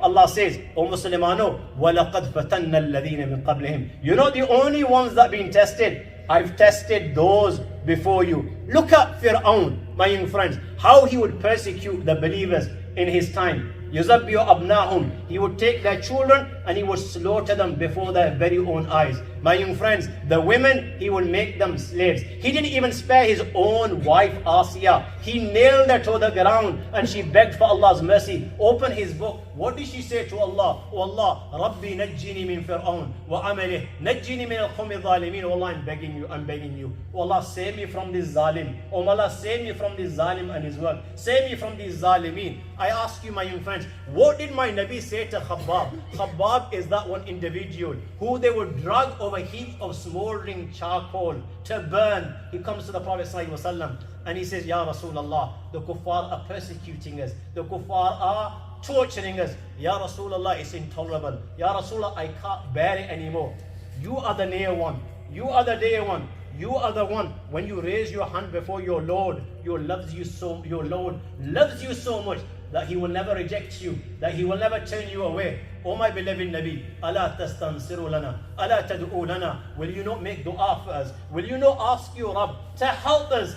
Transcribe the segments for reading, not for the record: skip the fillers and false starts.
Allah says, O Muslimano, وَلَقَدْ فَتَنَّ الَّذِينَ مِنْ قَبْلِهِمْ. You know the only ones that have been tested? I've tested those before you. Look at Fir'aun, my young friends, how he would persecute the believers in his time. يُزَبِّيُ أَبْنَاهُمْ. He would take their children and he would slaughter them before their very own eyes. My young friends, the women, he would make them slaves. He didn't even spare his own wife Asiya. He nailed her to the ground and she begged for Allah's mercy. Open his book. What did she say to Allah? Oh Allah, Rabbi najjini min Fir'aun wa amalih, najjini min al-qawmi zalimin. Oh Allah, I'm begging you. Oh Allah, save me from this zalim. Oh Allah, save me from this zalim and his work. Save me from these zalimin. I ask you, my young friends, what did my Nabi say to Khabbab? Khabbab is that one individual who they would drag over heaps of smoldering charcoal to burn. He comes to the Prophet ﷺ and he says, Ya Rasulullah, the kuffar are persecuting us. The kuffar are torturing us. Ya Rasulullah, it's intolerable. Ya Rasulullah, I can't bear it anymore. You are the near one. You are the dear one. You are the one, when you raise your hand before your Lord, your Lord loves you so much that he will never reject you, that he will never turn you away. Oh my beloved Nabi, ala tastansiru lana, ala tad'u lana. Will you not make dua for us? Will you not ask your Rabb to help us?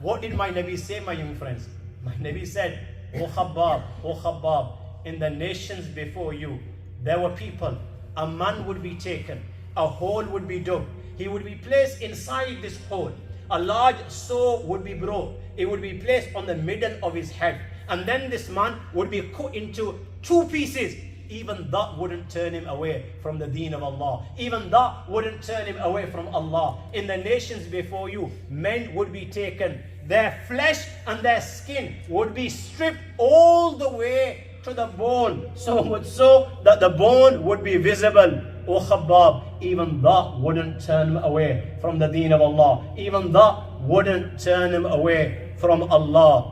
What did my Nabi say, my young friends? My Nabi said, O Khabbab, in the nations before you, there were people. A man would be taken, a hole would be dug, he would be placed inside this hole. A large saw would be brought. It would be placed on the middle of his head. And then this man would be cut into two pieces. Even that wouldn't turn him away from the deen of Allah. Even that wouldn't turn him away from Allah. In the nations before you, men would be taken. Their flesh and their skin would be stripped all the way to the bone. So much so that the bone would be visible. O Khabbab, even that wouldn't turn him away from the deen of Allah. Even that wouldn't turn him away from Allah.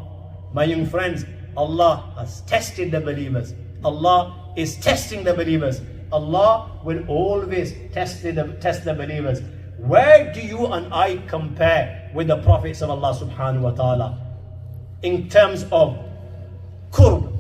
My young friends, Allah has tested the believers. Allah is testing the believers. Allah will always test the believers. Where do you and I compare with the prophets of Allah subhanahu wa ta'ala? In terms of qurb,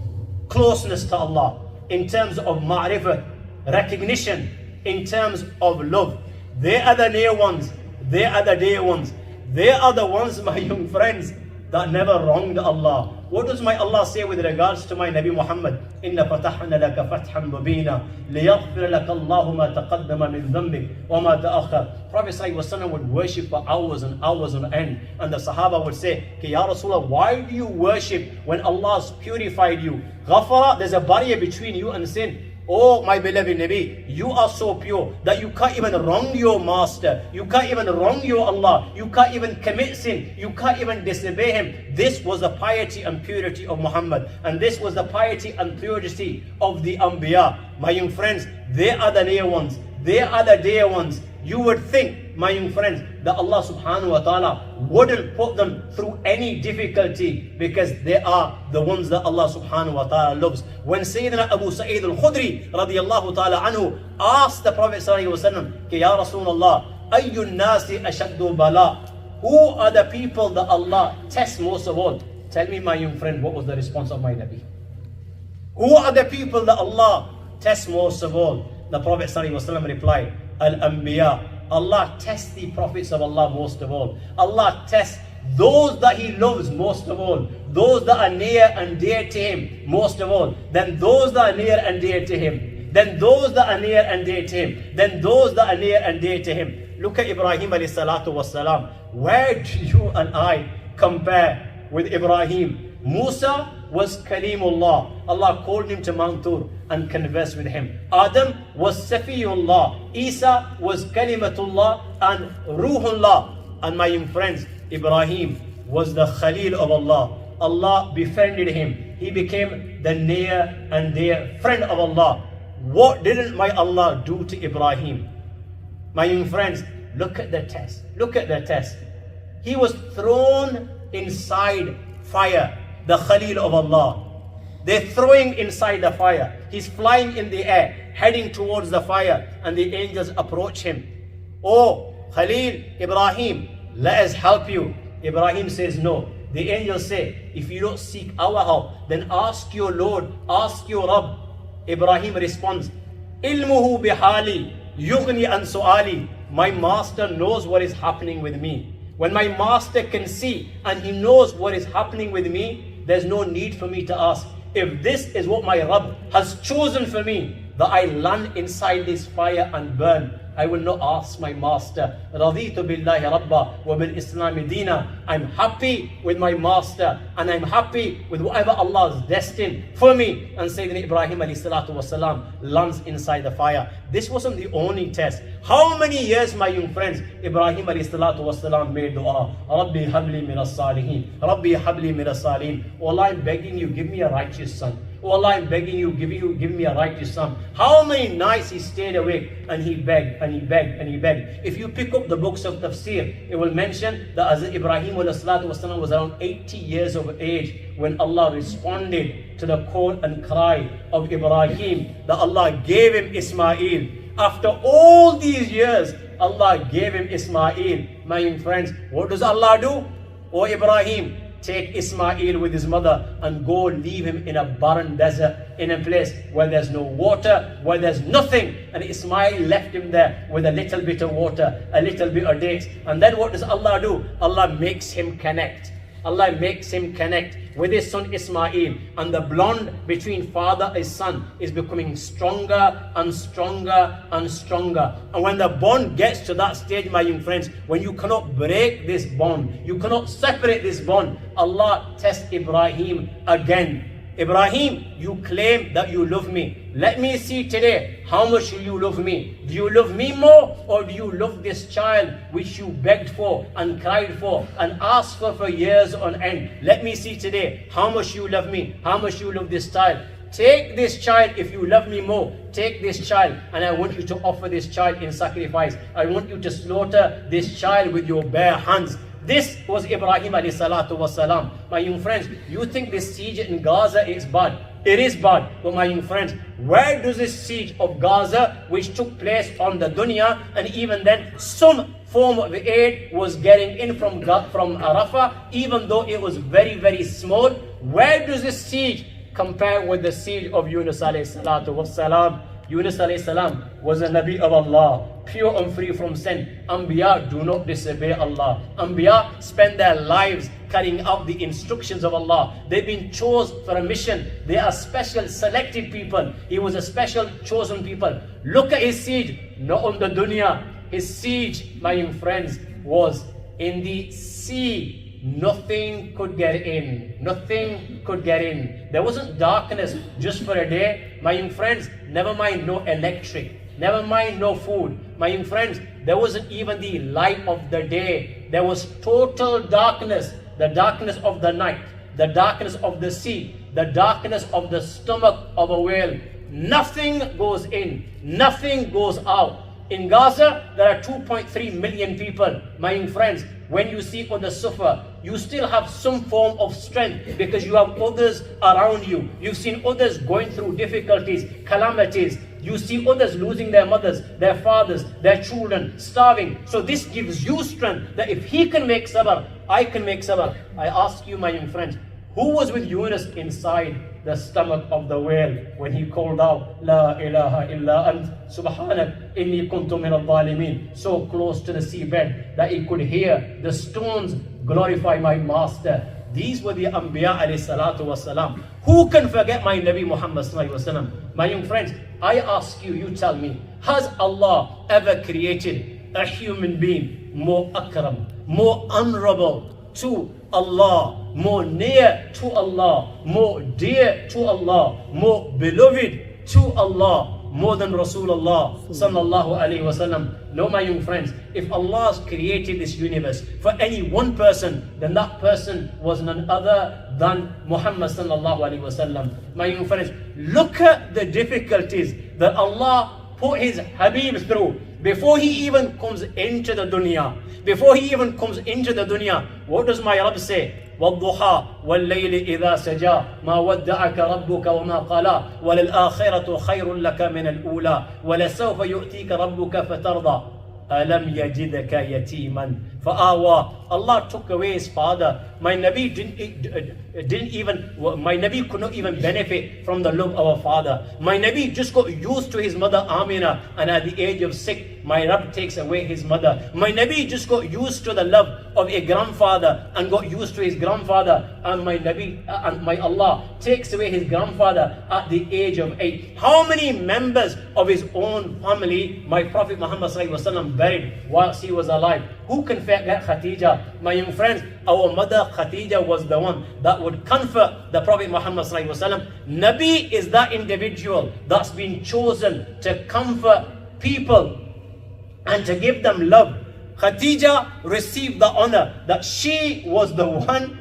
closeness to Allah. In terms of ma'rifah, recognition. In terms of love. They are the near ones. They are the dear ones. They are the ones, my young friends, that never wronged Allah. What does my Allah say with regards to my Nabi Muhammad? إِنَّ فَتَحْنَا لَكَ فَتْحًا مُبِينًا لِيَغْفِرَ لَكَ اللَّهُ مَا تَقَدَّمَ مِنْ ذَنْبِكَ وَمَا تَأَخَّرَ. Prophet ﷺ would worship for hours and hours on end. And the Sahaba would say, Ya Rasulullah, why do you worship when Allah has purified you? Ghafara, there's a barrier between you and sin. Oh my beloved Nabi, you are so pure that you can't even wrong your master. You can't even wrong your Allah. You can't even commit sin. You can't even disobey him. This was the piety and purity of Muhammad. And this was the piety and purity of the Anbiya. My young friends, they are the near ones. They are the dear ones. You would think, my young friends, that Allah subhanahu wa ta'ala wouldn't put them through any difficulty because they are the ones that Allah subhanahu wa ta'ala loves. When Sayyidina Abu Sa'id al-Khudri radiyallahu ta'ala anhu asked the Prophet sallallahu alayhi wa sallam, Ya Rasulullah, ayyun nasi ashaddu bala? Who are the people that Allah tests most of all? Tell me, my young friend, what was the response of my Nabi? Who are the people that Allah tests most of all? The Prophet sallallahu alayhi wa sallam replied, Al-Anbiya. Allah tests the prophets of Allah most of all. Allah tests those that he loves most of all. Those that are near and dear to him most of all. Then those that are near and dear to him. Then those that are near and dear to him. Then those that are near and dear to him. Look at Ibrahim alayhi salatu wassalam. Where do you and I compare with Ibrahim? Musa was Kalimullah. Allah called him to Mount Tur and conversed with him. Adam was Safiyullah. Isa was Kalimatullah and Ruhullah. And my young friends, Ibrahim was the Khalil of Allah. Allah befriended him. He became the near and dear friend of Allah. What didn't my Allah do to Ibrahim? My young friends, look at the test. Look at the test. He was thrown inside fire. The Khalil of Allah. They're throwing inside the fire. He's flying in the air, heading towards the fire, and the angels approach him. Oh, Khalil, Ibrahim, let us help you. Ibrahim says no. The angels say, if you don't seek our help, then ask your Lord, ask your Rabb. Ibrahim responds, Ilmuhu bihali, yughni an su'ali. My master knows what is happening with me. When my master can see and he knows what is happening with me, there's no need for me to ask. If this is what my Rabb has chosen for me, that I land inside this fire and burn, I will not ask my master. Raditu billahi rabba wa bil islami deena. I'm happy with my master and I'm happy with whatever Allah has destined for me. And Sayyidina Ibrahim alayhi salatu wasalam lands inside the fire. This wasn't the only test. How many years, my young friends, Ibrahim alayhi salatu wasalam made dua. Rabbi habli min as-salihin. Rabbi habli min as-salihin. Oh Allah, I'm begging you, give me a righteous son. Oh Allah, I'm begging you, give me a righteous son. How many nights he stayed awake and he begged and he begged and he begged. If you pick up the books of tafsir, it will mention that as Ibrahim was around 80 years of age when Allah responded to the call and cry of Ibrahim, that Allah gave him Ismail. After all these years, Allah gave him Ismail. My friends, what does Allah do? Oh Ibrahim, take Ismail with his mother and go leave him in a barren desert, in a place where there's no water, where there's nothing. And Ismail left him there with a little bit of water, a little bit of dates. And then what does Allah do? Allah makes him connect. Allah makes him connect with his son Ismail, and the bond between father and son is becoming stronger and stronger and stronger. And when the bond gets to that stage, my young friends, when you cannot break this bond, you cannot separate this bond, Allah tests Ibrahim again. Ibrahim, you claim that you love me. Let me see today, how much you love me. Do you love me more, or do you love this child which you begged for and cried for and asked for years on end? Let me see today how much you love me, how much you love this child. Take this child if you love me more. Take this child, and I want you to offer this child in sacrifice. I want you to slaughter this child with your bare hands. This was Ibrahim alayhi salatu wasalam. My young friends, you think this siege in Gaza is bad? It is bad. But my young friends, where does this siege of Gaza, which took place on the dunya, and even then some form of aid was getting in from Rafah, even though it was very, very small, where does this siege compare with the siege of Yunus alayhi salatu wasalam? Yunus alayhi salam was a Nabi of Allah, pure and free from sin. Anbiya do not disobey Allah. Anbiya spend their lives carrying out the instructions of Allah. They've been chosen for a mission. They are special selected people. He was a special chosen people. Look at his siege, not on the dunya. His siege, my young friends, was in the sea. Nothing could get in. Nothing could get in. There wasn't darkness just for a day. My young friends, never mind no electric. Never mind no food. My young friends, there wasn't even the light of the day. There was total darkness. The darkness of the night. The darkness of the sea. The darkness of the stomach of a whale. Nothing goes in. Nothing goes out. In Gaza, there are 2.3 million people. My young friends, when you see others suffer, you still have some form of strength because you have others around you. You've seen others going through difficulties, calamities. You see others losing their mothers, their fathers, their children, starving. So this gives you strength that if he can make sabr, I can make sabr. I ask you, my young friends, who was with Yunus inside the stomach of the whale when he called out, La ilaha illa ant, subhanak, inni kuntu min al-zalimin, so close to the seabed that he could hear the stones glorify my master. These were the Anbiya alayhi salatu wasalam. Who can forget my Nabi Muhammad sallallahu alayhi wasallam? My young friends, I ask you, you tell me, has Allah ever created a human being more akram, more honorable to Allah, more near to Allah, more dear to Allah, more beloved to Allah, more than Rasulullah sallallahu alaihi wasallam? No, my young friends, if Allah has created this universe for any one person, then that person was none other than Muhammad sallallahu alaihi wasallam. My young friends, look at the difficulties that Allah put his Habib through before he even comes into the dunya. Before he even comes into the dunya, what does my Rabb say? وَالضُّحَى وَاللَّيْلِ إِذَا سَجَى مَا وَدَّعَكَ رَبُّكَ وَمَا قَلَى وَلَلْآخِرَةُ خَيْرٌ لَكَ مِنَ الْأُولَى وَلَسَوْفَ يُؤْتِيكَ رَبُّكَ فَتَرْضَى أَلَمْ يَجِدْكَ يَتِيمًا فآوى. Allah took away his father. My Nabi my Nabi could not even benefit from the love of our father. My Nabi just got used to his mother Amina, and at the age of 6, my Rabb takes away his mother. My Nabi just got used to the love of a grandfather and got used to his grandfather, and my Nabi and my Allah takes away his grandfather at the age of 8. How many members of his own family my Prophet Muhammad ﷺ buried whilst he was alive? Who can forget Khadija? My young friends, our mother Khadija was the one that would comfort the Prophet Muhammad ﷺ. Nabi is that individual that's been chosen to comfort people and to give them love. Khadija received the honor that she was the one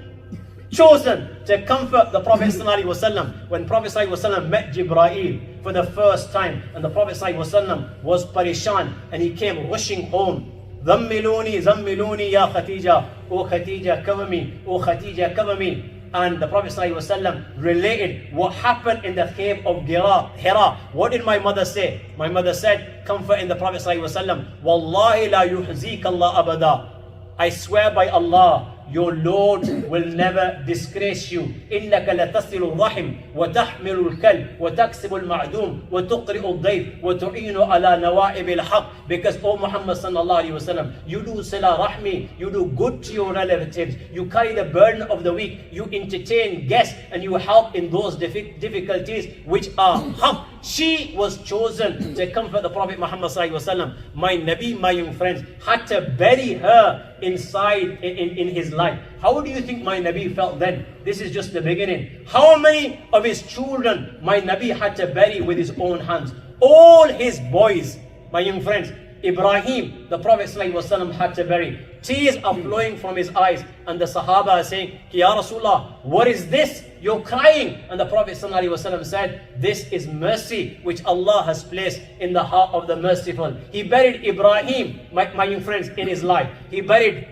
chosen to comfort the Prophet ﷺ. When Prophet ﷺ met Jibreel for the first time, and the Prophet ﷺ was parishan, and he came rushing home. Zammiluni, Zammiluni, Ya Khadija. Oh Khadija, cover me. Oh Khadija, cover me. And the Prophet ﷺ related what happened in the cave of Hira. What did my mother say? My mother said, comforting the Prophet ﷺ, Wallahi la yuhzik Allah abada. I swear by Allah, your Lord will never disgrace you. إنك لتصل الرحم وتحمل الكلب وتكسب المعدوم وتقرئ الضيف وتعين على نوائب الحق. Because O Muhammad sallallahu alaihi wasallam, you do sila rahmi, you do good to your relatives, you carry the burden of the weak, you entertain guests, and you help in those difficulties which are haq. She was chosen to comfort the Prophet Muhammad sallallahu alaihi wasallam. My Nabi, my young friends, had to bury her inside in his life. How do you think my Nabi felt then? This is just the beginning. How many of his children my Nabi had to bury with his own hands? All his boys, my young friends. Ibrahim, the Prophet ﷺ had to bury. Tears are flowing from his eyes, and the Sahaba are saying, Ya Rasulullah, what is this? You're crying. And the Prophet ﷺ said, this is mercy which Allah has placed in the heart of the merciful. He buried Ibrahim, my young friends, in his life. He buried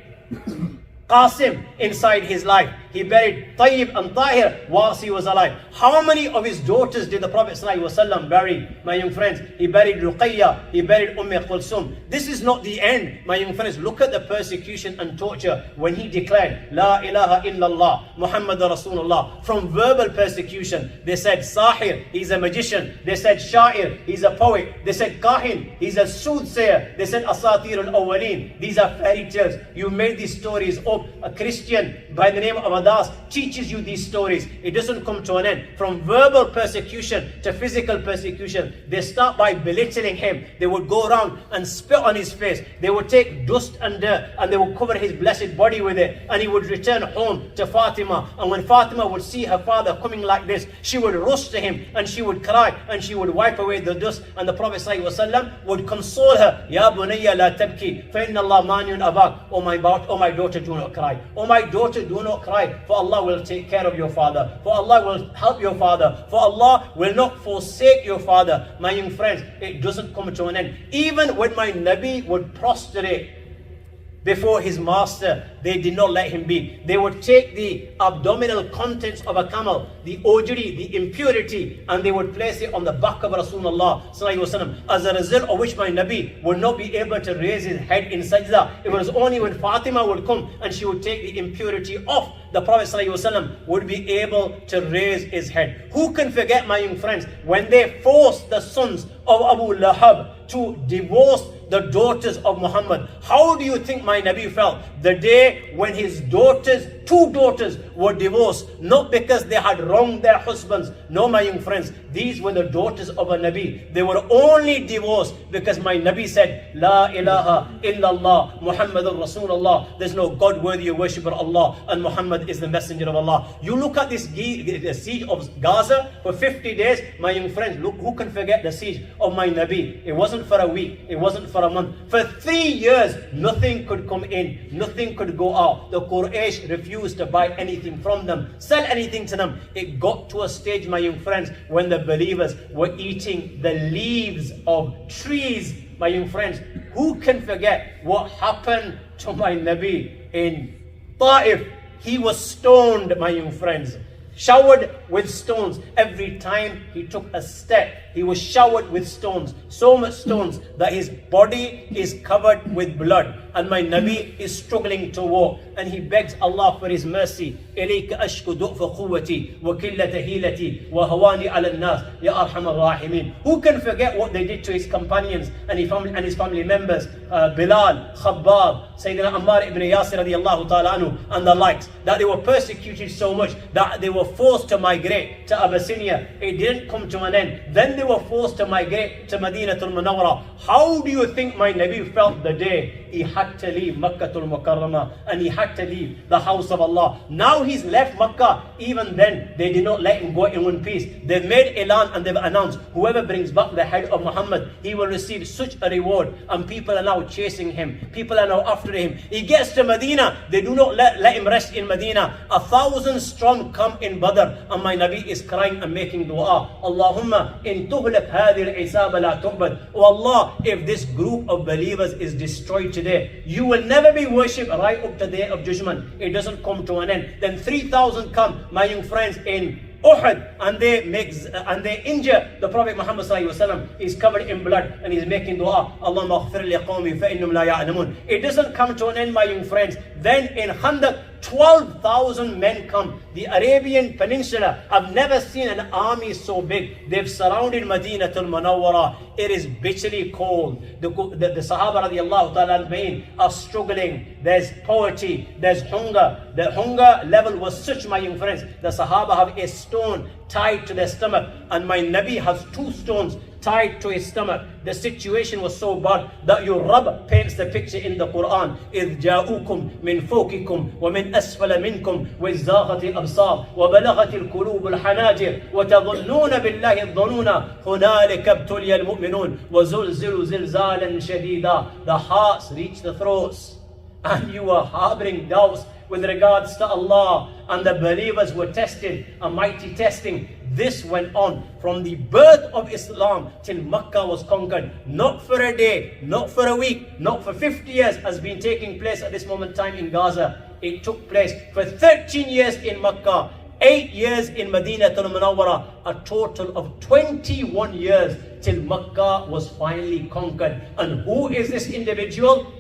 Qasim inside his life. He buried Tayyib and Tahir whilst he was alive. How many of his daughters did the Prophet ﷺ bury? My young friends, he buried Ruqayya, he buried Kulsum. This is not the end, my young friends. Look at the persecution and torture when he declared La ilaha illallah Muhammad Rasulullah. From verbal persecution, they said Sahir, he's a magician. They said Sha'ir, he's a poet. They said Kahin, he's a soothsayer. They said Asatir al-Awwaleen, these are fairy tales. You made these stories up. A Christian by the name of Adas teaches you these stories. It doesn't come to an end. From verbal persecution to physical persecution, they start by belittling him. They would go around and spit on his face. They would take dust and dirt and they would cover his blessed body with it, and he would return home to Fatima. And when Fatima would see her father coming like this, she would rush to him and she would cry and she would wipe away the dust, and the Prophet ﷺ would console her. Ya bunayya la tabki fa inna Allah maniun abak. Oh my daughter, do not cry. Oh my daughter, do not cry, for Allah will take care of your father, for Allah will help your father, for Allah will not forsake your father. My young friends, it doesn't come to an end. Even when my Nabi would prostrate before his master, they did not let him be. They would take the abdominal contents of a camel, the ojri, the impurity, and they would place it on the back of Rasulullah sallallahu alaihi wasallam. As a result of which my Nabi would not be able to raise his head in sajda. It was only when Fatima would come and she would take the impurity off, the Prophet sallallahu alaihi wasallam would be able to raise his head. Who can forget, my young friends, when they forced the sons of Abu Lahab to divorce the daughters of Muhammad? How do you think my Nabi felt the day when his daughters, 2 daughters, were divorced? Not because they had wronged their husbands. No, my young friends, these were the daughters of a Nabi. They were only divorced because my Nabi said, La ilaha illallah Muhammadur Rasulullah. There's no God worthy of worship but Allah, and Muhammad is the messenger of Allah. You look at this siege of Gaza for 50 days, my young friends. Look, who can forget the siege of my Nabi? It wasn't for a week, it wasn't for a month. For 3 years, nothing could come in, nothing could go out. The Quraysh refused to buy anything from them, sell anything to them. It got to a stage, my young friends, when the believers were eating the leaves of trees. My young friends, who can forget what happened to my Nabi in Ta'if? He was stoned, my young friends. Showered with stones. Every time he took a step, he was showered with stones. So much stones that his body is covered with blood. and my Nabi is struggling to walk, and he begs Allah for his mercy. إليك أشكو ضعف قوتي وكلة هيلتي وهواني على الناس يا أرحم الراحمين. Who can forget what they did to his companions and his family members? Bilal, Khabbab, Sayyidina Ammar ibn Yasir radiallahu ta'ala anhu, and the likes, that they were persecuted so much that they were forced to migrate to Abyssinia. It didn't come to an end. Then they were forced to migrate to Madinatul Munawwara. How do you think my Nabi felt the day he had to leave Makkatul Mukarramah and he had to leave the house of Allah? Now he's left Makkah. Even then, they did not let him go in one piece. They've made Elan and they've announced, whoever brings back the head of Muhammad, he will receive such a reward. And people are now chasing him. People are now after him. He gets to Medina. They do not let him rest in Medina. 1,000 strong come in Badr. And my Nabi is crying and making dua. Allahumma in tuhlak hadhihi al-isaba la tu'bad. Oh Allah, if this group of believers is destroyed today, you will never be worshipped right up to the day of judgment. It doesn't come to an end. Then 3,000 come, my young friends, in Uhud, and they injure the Prophet Muhammad sallallahu alaihi wasallam. He's covered in blood and he's making dua. Allahumma aghfir li qawmi fa innahum la ya'lamun. It doesn't come to an end, my young friends. Then in Khandaq, 12,000 men come. The Arabian Peninsula, I've never seen an army so big. They've surrounded Madinatul Munawwara. It is bitterly cold. The Sahaba radiallahu ta'ala are struggling. There's poverty, there's hunger. The hunger level was such, my young friends. The Sahaba have a stone tied to their stomach, and my Nabi has 2 stones tied to his stomach. The situation was so bad that your Rabb paints the picture in the Quran. إِذْ جَاءُكُمْ مِنْ فَوْقِكُمْ وَمِنْ أَسْفَلَ مِنْكُمْ وَإِزَّاغَتِ الْأَبْصَارُ وَبَلَغَتِ الْقُلُوبُ الْحَنَاجِرَ وَتَظُنُّونَ بِاللَّهِ الظُّنُونَ هُنَالِكَ ابْتُلِيَ الْمُؤْمِنُونَ وَزُلْزِلُوا زِلْزَالًا شَدِيدًا. The hearts reach the throats, and you are harboring doubts with regards to Allah, and the believers were tested, a mighty testing. This went on from the birth of Islam till Makkah was conquered. Not for a day, not for a week, not for 50 years has been taking place at this moment in time in Gaza. It took place for 13 years in Makkah, 8 years in Madinatul Munawwara, a total of 21 years till Makkah was finally conquered. And who is this individual?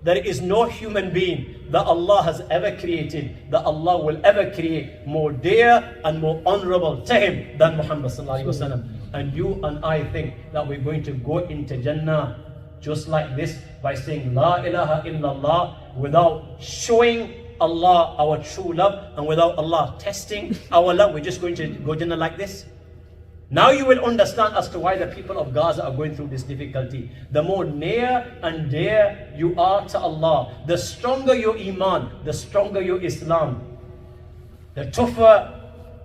There is no human being that Allah has ever created, that Allah will ever create, more dear and more honorable to him than Muhammad sallallahu alaihi wasallam. And you and I think that we're going to go into Jannah just like this by saying La ilaha illallah, without showing Allah our true love, and without Allah testing our love. We're just going to go Jannah like this. Now you will understand as to why the people of Gaza are going through this difficulty. The more near and dear you are to Allah, the stronger your Iman, the stronger your Islam, the tougher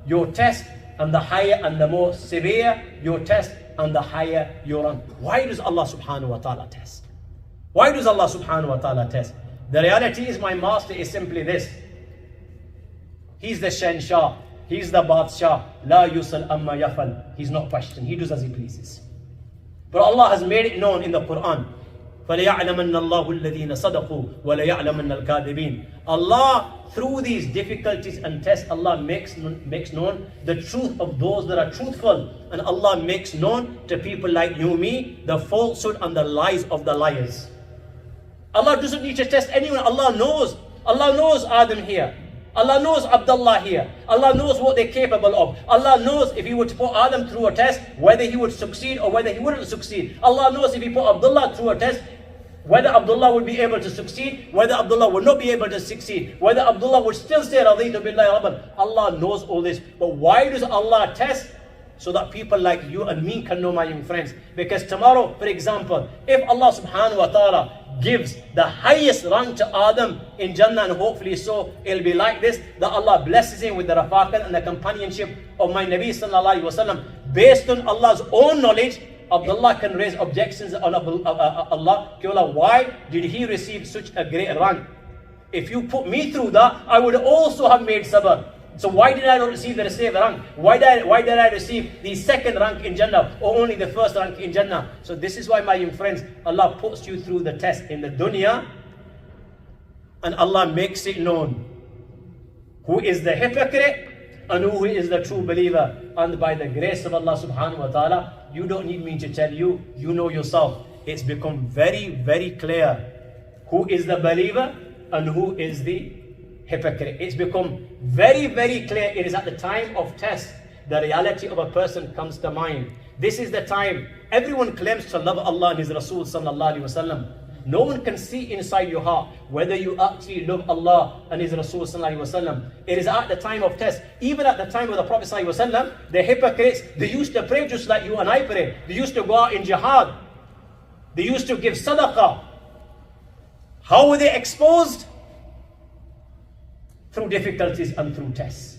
your test, and the higher and the more severe your test, and the higher your rank. Why does Allah subhanahu wa ta'ala test? Why does Allah subhanahu wa ta'ala test? The reality is, my master is simply this. He's the Shenshah. He's the Badshah. La yusal amma yafal. He's not questioned. He does as he pleases. But Allah has made it known in the Quran. فَلَيَعْلَمَنَّ اللَّهُ الَّذِينَ صَدَقُوا وَلَيَعْلَمَنَّ الْكَاذِبِينَ. Allah, through these difficulties and tests, Allah makes known the truth of those that are truthful. And Allah makes known to people like you and me the falsehood and the lies of the liars. Allah doesn't need to test anyone. Allah knows. Allah knows Adam here. Allah knows Abdullah here. Allah knows what they're capable of. Allah knows if He would put Adam through a test, whether he would succeed or whether he wouldn't succeed. Allah knows if He put Abdullah through a test, whether Abdullah would be able to succeed, whether Abdullah would not be able to succeed, whether Abdullah would still say Raditu billahi rabban. Allah knows all this. But why does Allah test? So that people like you and me can know, my young friends. Because tomorrow, for example, if Allah subhanahu wa ta'ala gives the highest rank to Adam in Jannah, and hopefully so, it'll be like this, that Allah blesses him with the rafaqat and the companionship of my Nabi sallallahu alaihi wasallam. Based on Allah's own knowledge, Abdullah can raise objections on Allah. Why did he receive such a great rank? If you put me through that, I would also have made sabr. So why did I not receive the same rank? Why did I receive the second rank in Jannah, or only the first rank in Jannah? So this is why, my young friends, Allah puts you through the test in the dunya, and Allah makes it known who is the hypocrite and who is the true believer. And by the grace of Allah subhanahu wa ta'ala, you don't need me to tell you, you know yourself. It's become very, very clear who is the believer and who is the hypocrite. It's become very, very clear. It is at the time of test the reality of a person comes to mind. This is the time everyone claims to love Allah and His Rasul sallallahu alaihi wasallam. No one can see inside your heart whether you actually love Allah and His Rasul sallallahu alaihi wasallam. It is at the time of test. Even at the time of the Prophet sallallahu alaihi wasallam, the hypocrites, they used to pray just like you and I pray. They used to go out in jihad. They used to give sadaqah. How were they exposed? Through difficulties and through tests.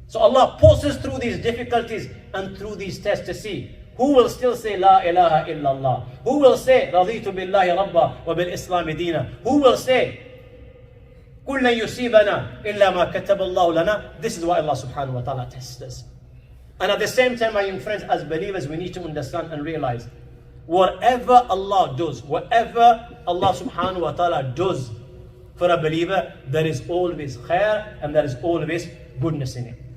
So Allah puts us through these difficulties and through these tests to see who will still say La ilaha illallah, who will say Raditu billahi rabba wa bil islami dina, who will say Kul lan yusibana illa ma kataballahu lana. This is why Allah subhanahu wa ta'ala tests us. And at the same time, my young friends, as believers, we need to understand and realize whatever Allah does, whatever Allah subhanahu wa ta'ala does for a believer, there is always khair and there is always goodness in it.